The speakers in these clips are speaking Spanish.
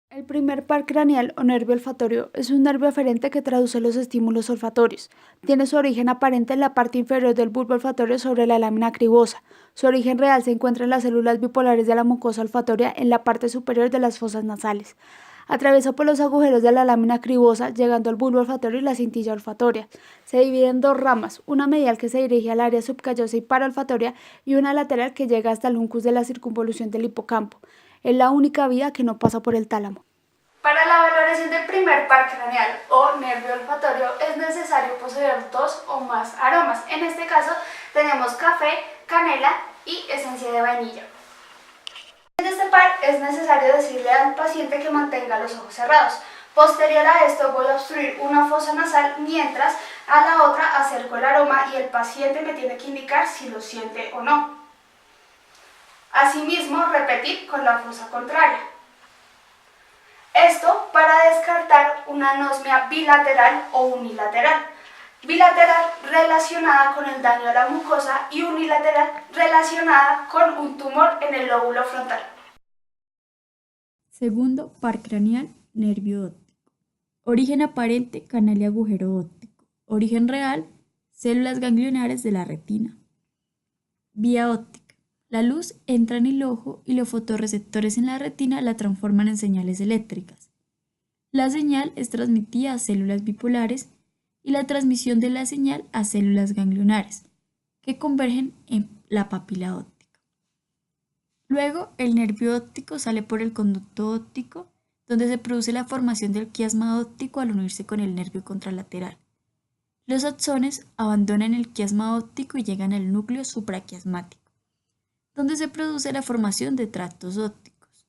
El primer par craneal o nervio olfatorio es un nervio aferente que traduce los estímulos olfatorios. Tiene su origen aparente en la parte inferior del bulbo olfatorio sobre la lámina cribosa. Su origen real se encuentra en las células bipolares de la mucosa olfatoria en la parte superior de las fosas nasales. Atraviesa por los agujeros de la lámina cribosa, llegando al bulbo olfatorio y la cintilla olfatoria. Se divide en dos ramas, una medial que se dirige al área subcallosa y paraolfatoria y una lateral que llega hasta el uncus de la circunvolución del hipocampo. Es la única vía que no pasa por el tálamo. Para la valoración del primer par craneal o nervio olfatorio es necesario poseer 2 o más aromas. En este caso tenemos café, canela y esencia de vainilla. En este par es necesario decirle al paciente que mantenga los ojos cerrados. Posterior a esto voy a obstruir una fosa nasal mientras a la otra acerco el aroma y el paciente me tiene que indicar si lo siente o no. Asimismo, repetir con la fosa contraria. Esto para descartar una anosmia bilateral o unilateral. Bilateral relacionada con el daño a la mucosa y unilateral relacionada con un tumor en el lóbulo frontal. Segundo, par craneal, nervio óptico. Origen aparente, canal y agujero óptico. Origen real, células ganglionares de la retina. Vía óptica. La luz entra en el ojo y los fotorreceptores en la retina la transforman en señales eléctricas. La señal es transmitida a células bipolares y la transmisión de la señal a células ganglionares, que convergen en la papila óptica. Luego, el nervio óptico sale por el conducto óptico, donde se produce la formación del quiasma óptico al unirse con el nervio contralateral. Los axones abandonan el quiasma óptico y llegan al núcleo supraquiasmático, donde se produce la formación de tractos ópticos.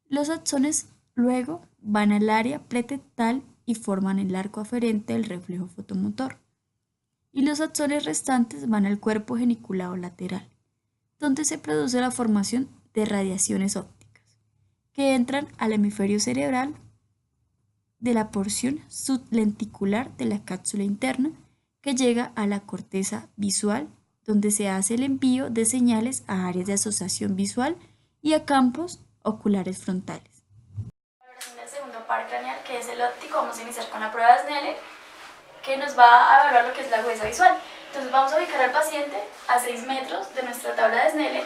Los axones luego van al área pretental y forman el arco aferente del reflejo fotomotor. Y los axones restantes van al cuerpo geniculado lateral, donde se produce la formación de radiaciones ópticas, que entran al hemisferio cerebral de la porción sublenticular de la cápsula interna, que llega a la corteza visual, donde se hace el envío de señales a áreas de asociación visual y a campos oculares frontales. En el segundo par craneal, que es el óptico, vamos a iniciar con la prueba de Snellen, que nos va a evaluar lo que es la agudeza visual. Entonces vamos a ubicar al paciente a 6 metros de nuestra tabla de Snellen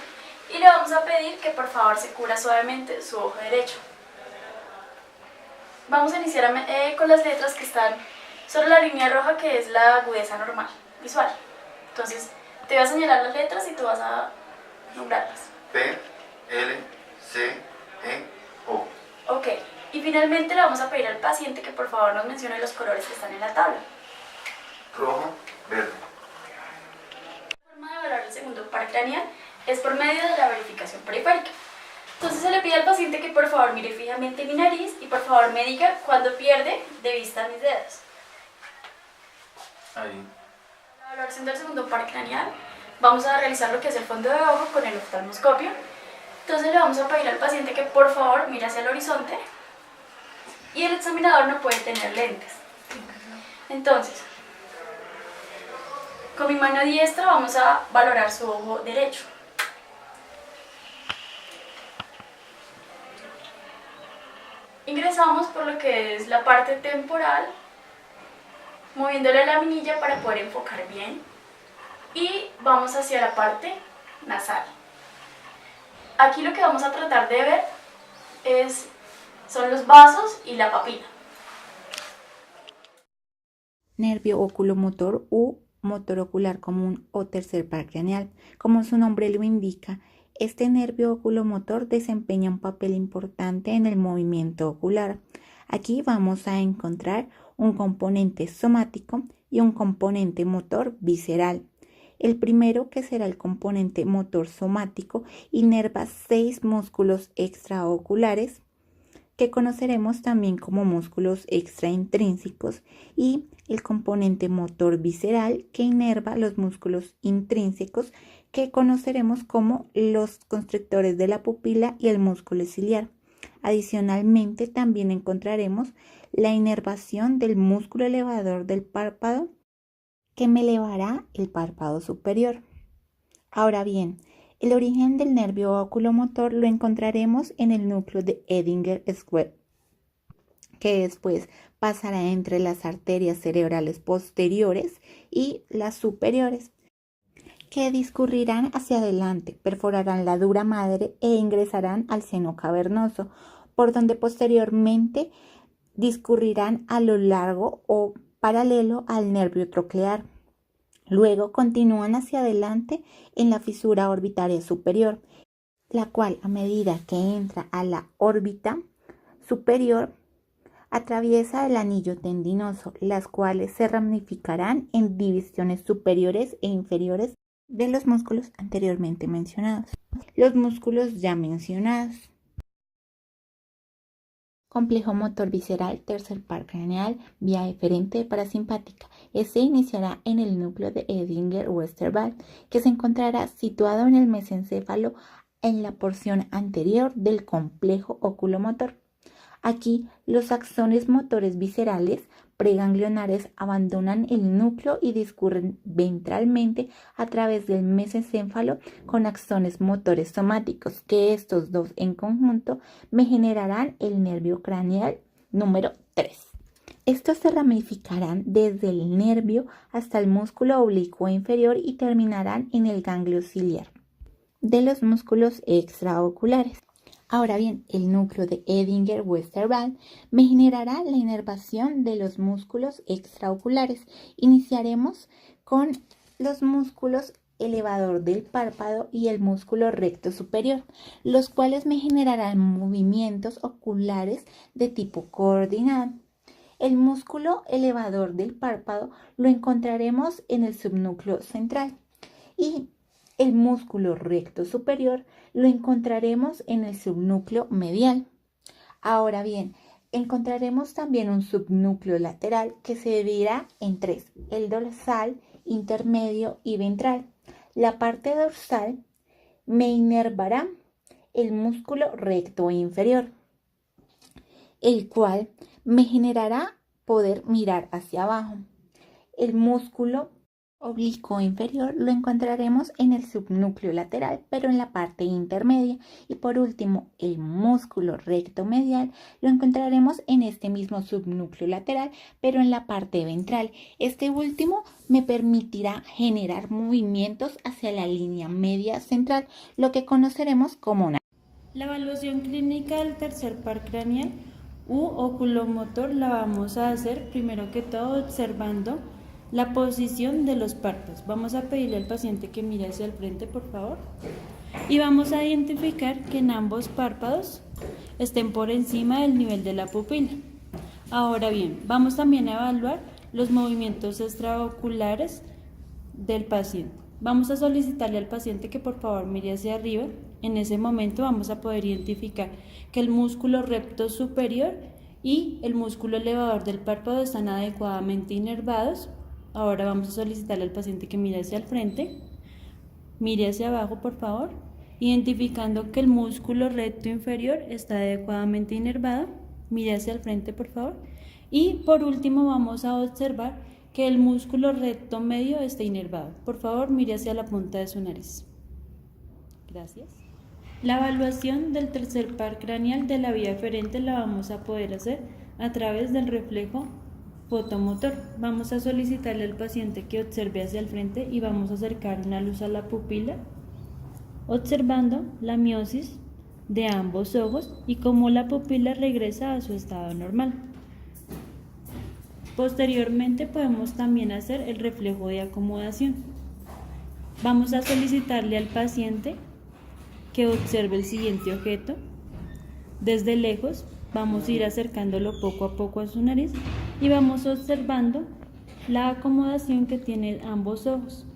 y le vamos a pedir que por favor se cubra suavemente su ojo derecho. Vamos a iniciar con las letras que están sobre la línea roja, que es la agudeza normal visual. Entonces te voy a señalar las letras y tú vas a nombrarlas. P, L, C, E, O. Ok, y finalmente le vamos a pedir al paciente que por favor nos mencione los colores que están en la tabla. Rojo, verde. La forma de evaluar el segundo par craneal es por medio de la verificación periférica. Entonces se le pide al paciente que por favor mire fijamente mi nariz y por favor me diga cuándo pierde de vista mis dedos. Ahí. La valoración del segundo par craneal, vamos a realizar lo que es el fondo de ojo con el oftalmoscopio. Entonces le vamos a pedir al paciente que por favor mire hacia el horizonte y el examinador no puede tener lentes. Entonces, con mi mano diestra vamos a valorar su ojo derecho. Ingresamos por lo que es la parte temporal, moviéndole la laminilla para poder enfocar bien, y vamos hacia la parte nasal. Aquí lo que vamos a tratar de ver son los vasos y la papila. Nervio oculomotor u motor ocular común o tercer par craneal. Como su nombre lo indica, este nervio oculomotor desempeña un papel importante en el movimiento ocular. Aquí vamos a encontrar un componente somático y un componente motor visceral. El primero, que será el componente motor somático, inerva 6 músculos extraoculares, que conoceremos también como músculos extraintrínsecos, y el componente motor visceral, que inerva los músculos intrínsecos, que conoceremos como los constrictores de la pupila y el músculo ciliar. Adicionalmente, también encontraremos la inervación del músculo elevador del párpado, que me elevará el párpado superior. Ahora bien, el origen del nervio oculomotor lo encontraremos en el núcleo de Edinger-Schwedt. que después pasará entre las arterias cerebrales posteriores y las superiores, que discurrirán hacia adelante, perforarán la dura madre e ingresarán al seno cavernoso, por donde posteriormente discurrirán a lo largo o paralelo al nervio troclear. Luego continúan hacia adelante en la fisura orbitaria superior, la cual a medida que entra a la órbita superior atraviesa el anillo tendinoso, las cuales se ramificarán en divisiones superiores e inferiores de los músculos anteriormente mencionados. Los músculos ya mencionados. Complejo motor visceral, tercer par craneal, vía eferente parasimpática. Este iniciará en el núcleo de Edinger-Westerwald, que se encontrará situado en el mesencéfalo en la porción anterior del complejo oculomotor. Aquí, los axones motores viscerales preganglionares abandonan el núcleo y discurren ventralmente a través del mesencéfalo con axones motores somáticos, que estos dos en conjunto me generarán el nervio craneal número 3. Estos se ramificarán desde el nervio hasta el músculo oblicuo inferior y terminarán en el ganglio ciliar de los músculos extraoculares. Ahora bien, el núcleo de Edinger-Westerwald me generará la inervación de los músculos extraoculares. Iniciaremos con los músculos elevador del párpado y el músculo recto superior, los cuales me generarán movimientos oculares de tipo coordinado. El músculo elevador del párpado lo encontraremos en el subnúcleo central y el músculo recto superior lo encontraremos en el subnúcleo medial. Ahora bien, encontraremos también un subnúcleo lateral que se dividirá en tres: el dorsal, intermedio y ventral. La parte dorsal me inervará el músculo recto inferior, el cual me generará poder mirar hacia abajo. El músculo oblicuo inferior lo encontraremos en el subnúcleo lateral, pero en la parte intermedia. Y por último, el músculo recto medial lo encontraremos en este mismo subnúcleo lateral, pero en la parte ventral. Este último me permitirá generar movimientos hacia la línea media central, lo que conoceremos como una. La evaluación clínica del tercer par craneal u oculomotor la vamos a hacer primero que todo observando la posición de los párpados. Vamos a pedirle al paciente que mire hacia el frente, por favor. Y vamos a identificar que en ambos párpados estén por encima del nivel de la pupila. Ahora bien, vamos también a evaluar los movimientos extraoculares del paciente. Vamos a solicitarle al paciente que por favor mire hacia arriba. En ese momento vamos a poder identificar que el músculo recto superior y el músculo elevador del párpado están adecuadamente inervados. Ahora vamos a solicitarle al paciente que mire hacia el frente, mire hacia abajo por favor, identificando que el músculo recto inferior está adecuadamente inervado, mire hacia el frente por favor, y por último vamos a observar que el músculo recto medio está inervado. Por favor, mire hacia la punta de su nariz. Gracias. La evaluación del tercer par craneal de la vía eferente la vamos a poder hacer a través del reflejo fotomotor. Vamos a solicitarle al paciente que observe hacia el frente y vamos a acercar una luz a la pupila, observando la miosis de ambos ojos y cómo la pupila regresa a su estado normal. Posteriormente podemos también hacer el reflejo de acomodación. Vamos a solicitarle al paciente que observe el siguiente objeto. Desde lejos vamos a ir acercándolo poco a poco a su nariz y vamos observando la acomodación que tienen ambos ojos.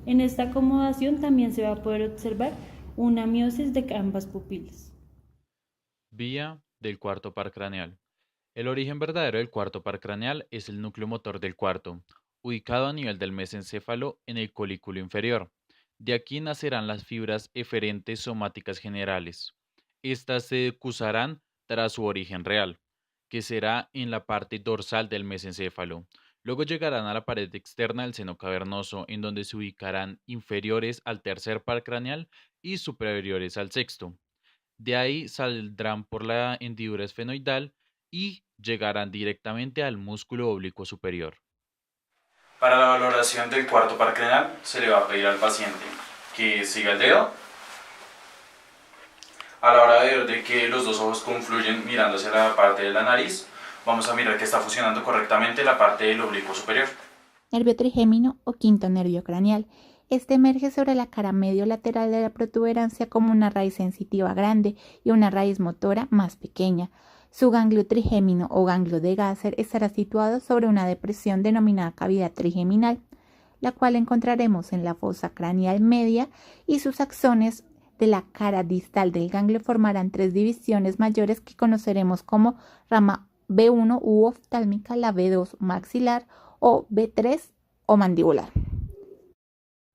En esta acomodación también se va a poder observar una miosis de ambas pupilas. Vía del cuarto par craneal. El origen verdadero del cuarto par craneal es el núcleo motor del cuarto, ubicado a nivel del mesencéfalo en el colículo inferior. De aquí nacerán las fibras eferentes somáticas generales. Estas se decusarán tras su origen real, que será en la parte dorsal del mesencéfalo. Luego llegarán a la pared externa del seno cavernoso, en donde se ubicarán inferiores al tercer par craneal y superiores al sexto. De ahí saldrán por la hendidura esfenoidal y llegarán directamente al músculo oblicuo superior. Para la valoración del cuarto par craneal se le va a pedir al paciente que siga el dedo. A la hora de ver de que los dos ojos confluyen mirando hacia la parte de la nariz, vamos a mirar que está funcionando correctamente la parte del oblicuo superior. Nervio trigémino o quinto nervio craneal. Este emerge sobre la cara medio lateral de la protuberancia como una raíz sensitiva grande y una raíz motora más pequeña. Su ganglio trigémino o ganglio de Gasser estará situado sobre una depresión denominada cavidad trigeminal, la cual encontraremos en la fosa craneal media, y sus axones de la cara distal del ganglio formarán tres divisiones mayores que conoceremos como rama B1 u oftálmica, la B2 maxilar o B3 o mandibular.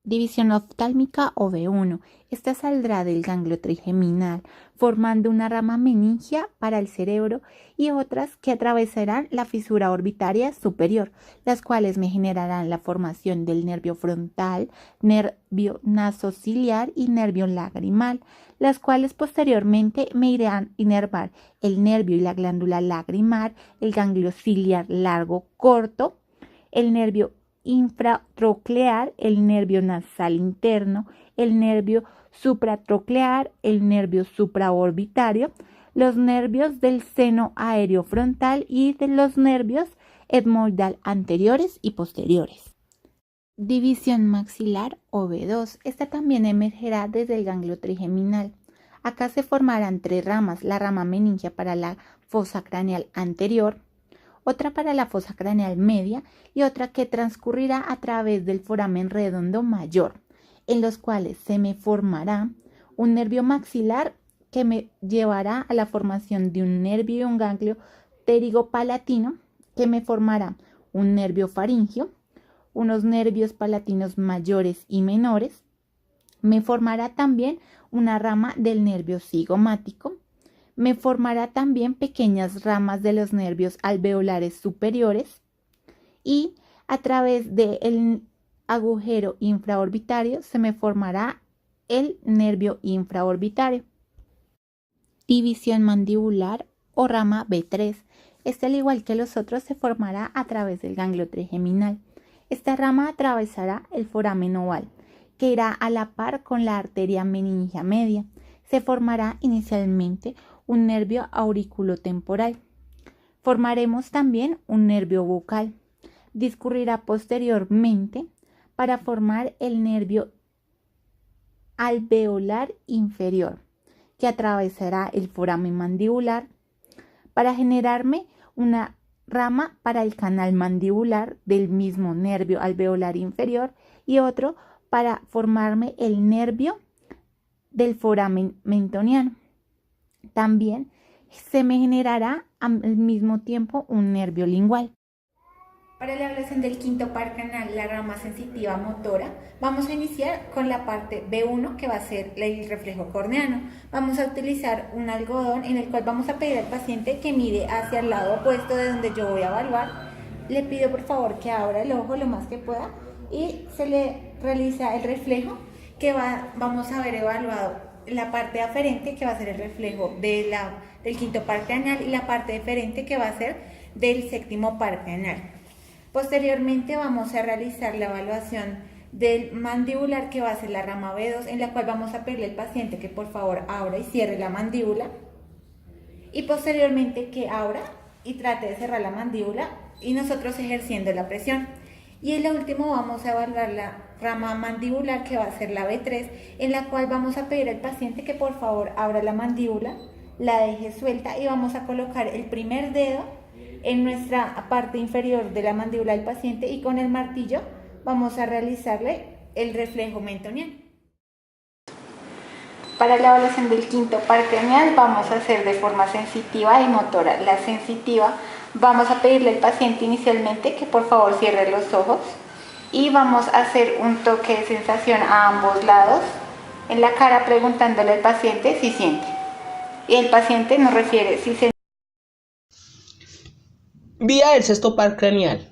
División oftálmica o B1. Esta saldrá del ganglio trigeminal, formando una rama meningia para el cerebro y otras que atravesarán la fisura orbitaria superior, las cuales me generarán la formación del nervio frontal, nervio nasociliar y nervio lagrimal, las cuales posteriormente me irán a inervar el nervio y la glándula lagrimal, el ganglio ciliar largo corto, el nervio infratroclear, el nervio nasal interno, el nervio supratroclear, el nervio supraorbitario, los nervios del seno aéreo frontal y de los nervios etmoidal anteriores y posteriores. División maxilar o B2. Esta también emergerá desde el ganglio trigeminal. Acá se formarán tres ramas: la rama meningia para la fosa craneal anterior, otra para la fosa craneal media y otra que transcurrirá a través del foramen redondo mayor, en los cuales se me formará un nervio maxilar que me llevará a la formación de un nervio y un ganglio pterigopalatino, que me formará un nervio faringio, unos nervios palatinos mayores y menores, me formará también una rama del nervio cigomático, me formará también pequeñas ramas de los nervios alveolares superiores y a través del agujero infraorbitario se me formará el nervio infraorbitario. División mandibular o rama B3. Este, al igual que los otros, se formará a través del ganglio trigeminal. Esta rama atravesará el foramen oval, que irá a la par con la arteria meningia media. Se formará inicialmente un nervio auriculotemporal. Formaremos también un nervio bucal. Discurrirá posteriormente para formar el nervio alveolar inferior, que atravesará el foramen mandibular para generarme una rama para el canal mandibular del mismo nervio alveolar inferior y otro para formarme el nervio del foramen mentoniano. También se me generará al mismo tiempo un nervio lingual. Para la evaluación del quinto par craneal, la rama sensitiva motora, vamos a iniciar con la parte B1, que va a ser el reflejo corneano. Vamos a utilizar un algodón en el cual vamos a pedir al paciente que mire hacia el lado opuesto de donde yo voy a evaluar. Le pido por favor que abra el ojo lo más que pueda y se le realiza el reflejo que vamos a ver evaluado la parte aferente, que va a ser el reflejo del quinto par craneal, y la parte deferente, que va a ser del séptimo par craneal. Posteriormente vamos a realizar la evaluación del mandibular, que va a ser la rama B2, en la cual vamos a pedirle al paciente que por favor abra y cierre la mandíbula, y posteriormente que abra y trate de cerrar la mandíbula y nosotros ejerciendo la presión. Y en lo último vamos a evaluar la rama mandibular, que va a ser la B3, en la cual vamos a pedir al paciente que por favor abra la mandíbula, la deje suelta y vamos a colocar el primer dedo en nuestra parte inferior de la mandíbula del paciente y con el martillo vamos a realizarle el reflejo mentoniano. Para la evaluación del quinto par craneal vamos a hacer de forma sensitiva y motora. La sensitiva, vamos a pedirle al paciente inicialmente que por favor cierre los ojos y vamos a hacer un toque de sensación a ambos lados en la cara, preguntándole al paciente si siente. Y el paciente nos refiere si se... Vía del sexto par craneal.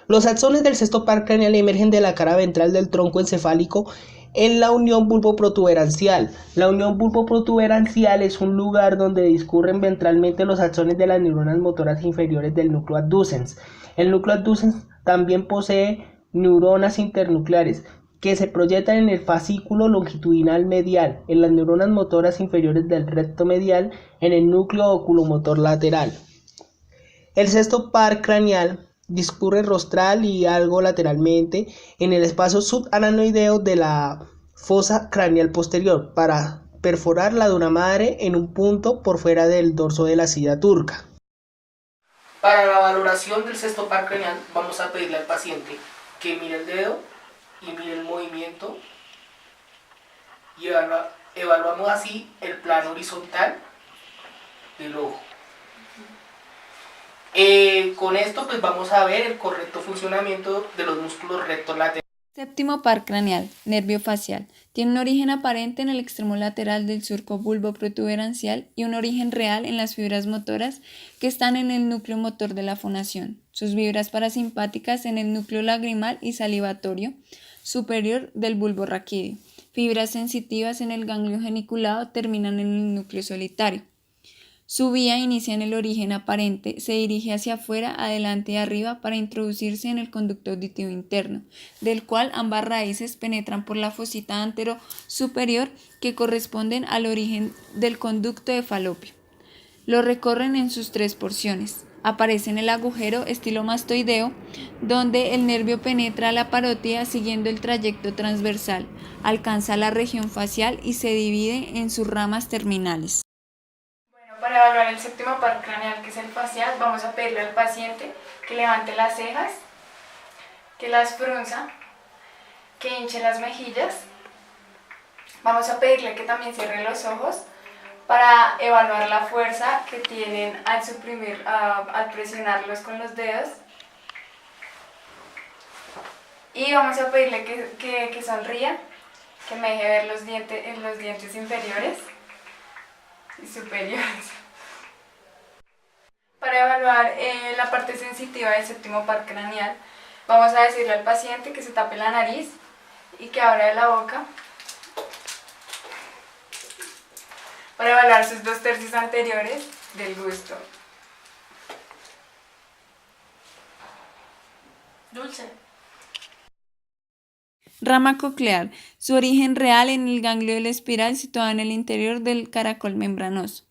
Los axones del sexto par craneal emergen de la cara ventral del tronco encefálico en la unión bulboprotuberancial. La unión bulboprotuberancial es un lugar donde discurren ventralmente los axones de las neuronas motoras inferiores del núcleo adducens. El núcleo adducens también posee neuronas internucleares que se proyectan en el fascículo longitudinal medial, en las neuronas motoras inferiores del recto medial, en el núcleo oculomotor lateral. El sexto par craneal discurre rostral y algo lateralmente en el espacio subaracnoideo de la fosa craneal posterior para perforar la duna madre en un punto por fuera del dorso de la silla turca. Para la valoración del sexto par craneal vamos a pedirle al paciente que mire el dedo y mire el movimiento y evaluamos así el plano horizontal del ojo. Con esto pues vamos a ver el correcto funcionamiento de los músculos rectos laterales. Séptimo par craneal, nervio facial. Tiene un origen aparente en el extremo lateral del surco bulboprotuberancial y un origen real en las fibras motoras que están en el núcleo motor de la fonación. Sus fibras parasimpáticas en el núcleo lagrimal y salivatorio superior del bulbo raquídeo. Fibras sensitivas en el ganglio geniculado terminan en el núcleo solitario. Su vía inicia en el origen aparente, se dirige hacia afuera, adelante y arriba para introducirse en el conducto auditivo interno, del cual ambas raíces penetran por la fosita antero-superior que corresponden al origen del conducto de Falopio. Lo recorren en sus tres porciones. Aparece en el agujero estilomastoideo, donde el nervio penetra la parótida siguiendo el trayecto transversal, alcanza la región facial y se divide en sus ramas terminales. Para evaluar el séptimo par craneal, que es el facial, vamos a pedirle al paciente que levante las cejas, que las frunza, que hinche las mejillas. Vamos a pedirle que también cierre los ojos para evaluar la fuerza que tienen al presionarlos con los dedos. Y vamos a pedirle que sonría, que me deje ver los dientes inferiores y superiores. Para evaluar la parte sensitiva del séptimo par craneal, vamos a decirle al paciente que se tape la nariz y que abra la boca para evaluar sus 2/3 anteriores del gusto. Dulce. Rama coclear. Su origen real en el ganglio de la espiral situado en el interior del caracol membranoso.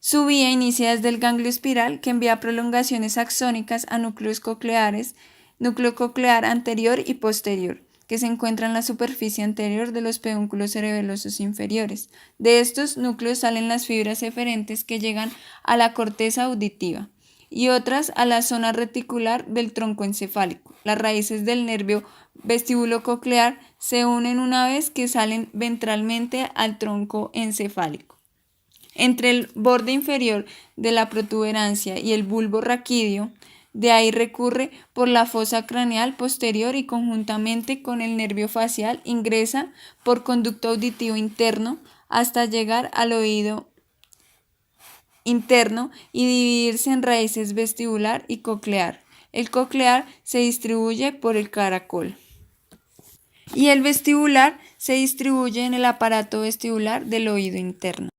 Su vía inicia desde el ganglio espiral que envía prolongaciones axónicas a núcleos cocleares, núcleo coclear anterior y posterior, que se encuentra en la superficie anterior de los pedúnculos cerebelosos inferiores. De estos núcleos salen las fibras eferentes que llegan a la corteza auditiva y otras a la zona reticular del tronco encefálico. Las raíces del nervio vestíbulo-coclear se unen una vez que salen ventralmente al tronco encefálico. Entre el borde inferior de la protuberancia y el bulbo raquídeo, de ahí recurre por la fosa craneal posterior y conjuntamente con el nervio facial ingresa por conducto auditivo interno hasta llegar al oído interno y dividirse en raíces vestibular y coclear. El coclear se distribuye por el caracol y el vestibular se distribuye en el aparato vestibular del oído interno.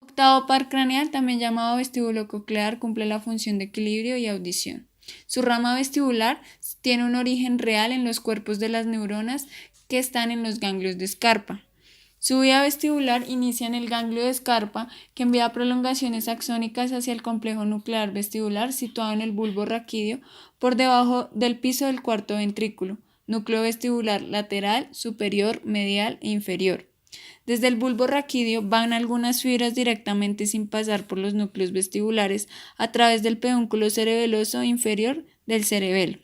Octavo par craneal, también llamado vestíbulo coclear, cumple la función de equilibrio y audición. Su rama vestibular tiene un origen real en los cuerpos de las neuronas que están en los ganglios de Scarpa. Su vía vestibular inicia en el ganglio de Scarpa, que envía prolongaciones axónicas hacia el complejo nuclear vestibular situado en el bulbo raquídeo por debajo del piso del cuarto ventrículo, núcleo vestibular lateral, superior, medial e inferior. Desde el bulbo raquídeo van algunas fibras directamente sin pasar por los núcleos vestibulares a través del pedúnculo cerebeloso inferior del cerebelo.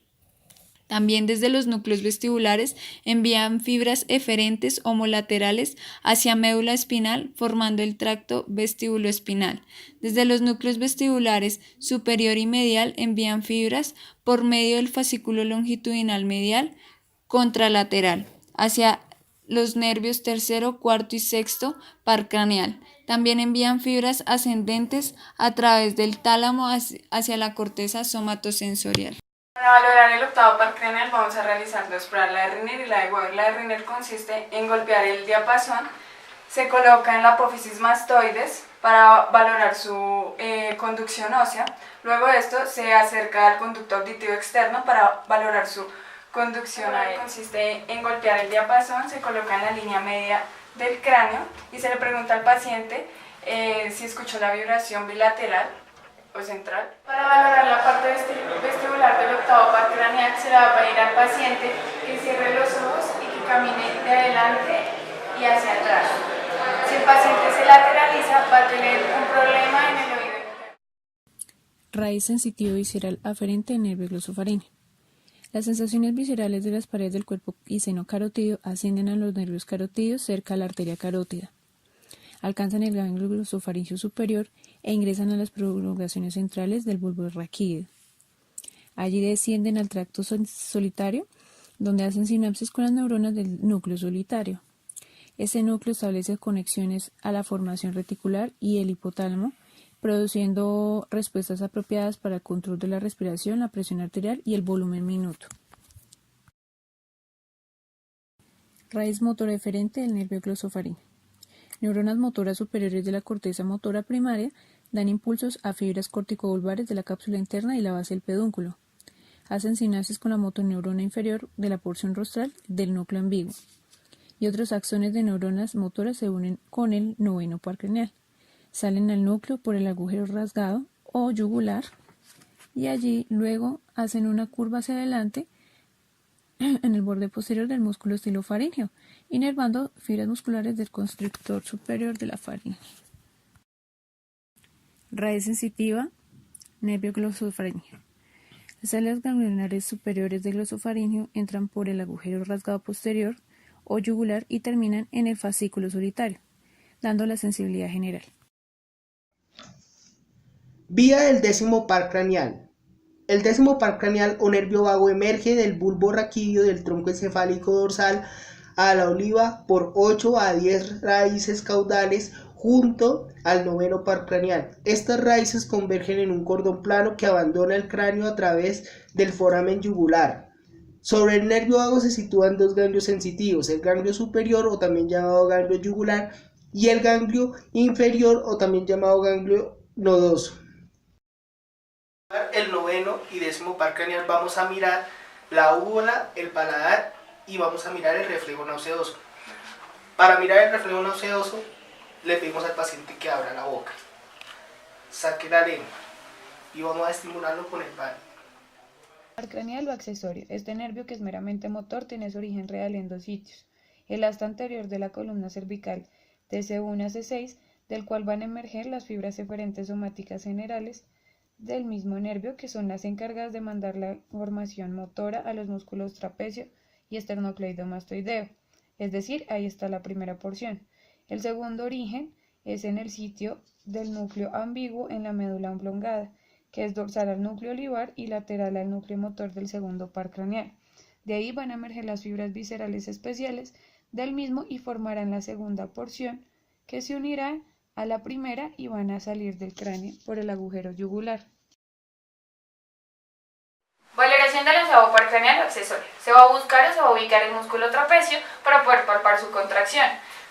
También desde los núcleos vestibulares envían fibras eferentes homolaterales hacia médula espinal formando el tracto vestíbulo-espinal. Desde los núcleos vestibulares superior y medial envían fibras por medio del fascículo longitudinal medial contralateral hacia los nervios tercero, cuarto y sexto par craneal. También envían fibras ascendentes a través del tálamo hacia la corteza somatosensorial. Para valorar el octavo par craneal vamos a realizar dos pruebas, la de Rinner y la de Weber. La de Rinner consiste en golpear el diapasón, se coloca en la apófisis mastoides para valorar su conducción ósea. Luego de esto se acerca al conducto auditivo externo para valorar su conducción aérea. Consiste en golpear el diapasón, se coloca en la línea media del cráneo y se le pregunta al paciente si escuchó la vibración bilateral o central. Para valorar la parte vestibular del octavo par craneal se le va a pedir al paciente que cierre los ojos y que camine de adelante y hacia atrás. Si el paciente se lateraliza va a tener un problema en el oído. Raíz sensitivo visceral aferente del nervio glosofaríngeo. Las sensaciones viscerales de las paredes del cuerpo y seno carótido ascienden a los nervios carótidos cerca a la arteria carótida. Alcanzan el ganglio glosofaríngeo superior e ingresan a las prolongaciones centrales del bulbo raquídeo. Allí descienden al tracto solitario, donde hacen sinapsis con las neuronas del núcleo solitario. Este núcleo establece conexiones a la formación reticular y el hipotálamo, produciendo respuestas apropiadas para el control de la respiración, la presión arterial y el volumen minuto. Raíz motora eferente del nervio glosofaríngeo. Neuronas motoras superiores de la corteza motora primaria dan impulsos a fibras corticovulvares de la cápsula interna y la base del pedúnculo. Hacen sinapsis con la motoneurona inferior de la porción rostral del núcleo ambiguo. Y otros axones de neuronas motoras se unen con el noveno par craneal. Salen al núcleo por el agujero rasgado o yugular y allí luego hacen una curva hacia adelante en el borde posterior del músculo estilofaríngeo, inervando fibras musculares del constrictor superior de la faringe. Raíz sensitiva, nervio glosofaríngeo. Las salidas ganglionares superiores del glosofaríngeo entran por el agujero rasgado posterior o yugular y terminan en el fascículo solitario, dando la sensibilidad general. Vía del décimo par craneal. El décimo par craneal o nervio vago emerge del bulbo raquídeo del tronco encefálico dorsal a la oliva por 8 a 10 raíces caudales junto al noveno par craneal. Estas raíces convergen en un cordón plano que abandona el cráneo a través del foramen yugular. Sobre el nervio vago se sitúan dos ganglios sensitivos, el ganglio superior o también llamado ganglio yugular y el ganglio inferior o también llamado ganglio nodoso. El noveno y décimo par craneal vamos a mirar la úvula, el paladar y vamos a mirar el reflejo nauseoso. Para mirar el reflejo nauseoso le pedimos al paciente que abra la boca, saque la lengua y vamos a estimularlo con el par. Par craneal o accesorio. Este nervio, que es meramente motor, tiene su origen real en dos sitios. El asta anterior de la columna cervical de C1 a C6, del cual van a emerger las fibras eferentes somáticas generales del mismo nervio, que son las encargadas de mandar la información motora a los músculos trapecio y esternocleidomastoideo. Es decir, ahí está la primera porción. El segundo origen es en el sitio del núcleo ambiguo en la médula oblongada, que es dorsal al núcleo olivar y lateral al núcleo motor del segundo par craneal. De ahí van a emerger las fibras viscerales especiales del mismo y formarán la segunda porción, que se unirá a la primera y van a salir del cráneo por el agujero yugular. Valoración del onceavo par craneal o accesorio. Se va a buscar o se va a ubicar el músculo trapecio para poder palpar su contracción.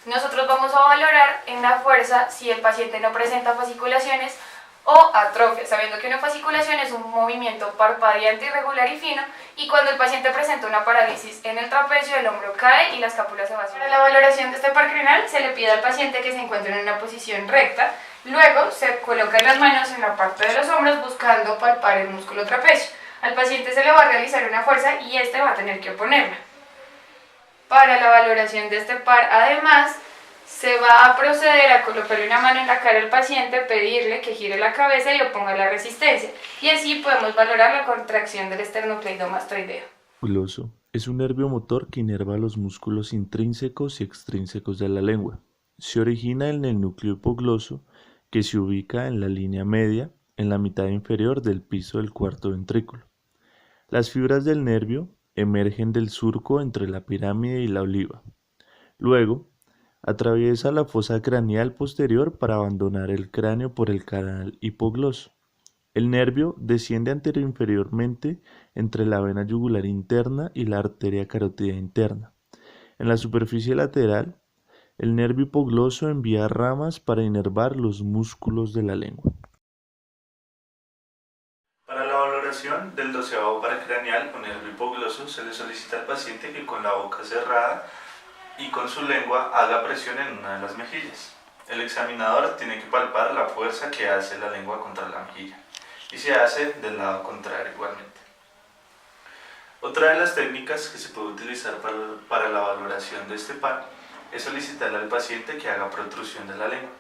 Nosotros vamos a valorar en la fuerza si el paciente no presenta fasciculaciones o atrofia, sabiendo que una fasciculación es un movimiento parpadeante, irregular y fino, y cuando el paciente presenta una parálisis en el trapecio, el hombro cae y la escápula se va a subir. Para la valoración de este par craneal se le pide al paciente que se encuentre en una posición recta, luego se colocan las manos en la parte de los hombros buscando palpar el músculo trapecio. Al paciente se le va a realizar una fuerza y este va a tener que oponerla. Para la valoración de este par, además, se va a proceder a colocarle una mano en la cara al paciente, pedirle que gire la cabeza y oponga la resistencia. Y así podemos valorar la contracción del esternocleidomastoideo. Gloso es un nervio motor que inerva los músculos intrínsecos y extrínsecos de la lengua. Se origina en el núcleo hipogloso, que se ubica en la línea media, en la mitad inferior del piso del cuarto ventrículo. Las fibras del nervio emergen del surco entre la pirámide y la oliva. Luego, atraviesa la fosa craneal posterior para abandonar el cráneo por el canal hipogloso. El nervio desciende anteroinferiormente entre la vena yugular interna y la arteria carótida interna. En la superficie lateral, el nervio hipogloso envía ramas para inervar los músculos de la lengua. Para la valoración del 12º par craneal o nervio hipogloso se le solicita al paciente que con la boca cerrada y con su lengua haga presión en una de las mejillas. El examinador tiene que palpar la fuerza que hace la lengua contra la mejilla y se hace del lado contrario igualmente. Otra de las técnicas que se puede utilizar para la valoración de este par es solicitarle al paciente que haga protrusión de la lengua.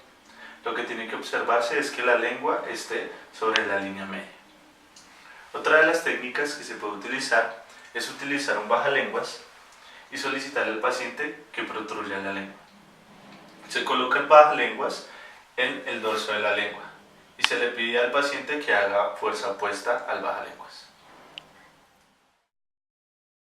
Lo que tiene que observarse es que la lengua esté sobre la línea media. Otra de las técnicas que se puede utilizar es utilizar un bajalenguas y solicitarle al paciente que protruya la lengua. Se coloca el bajalenguas en el dorso de la lengua y se le pide al paciente que haga fuerza opuesta al bajalenguas.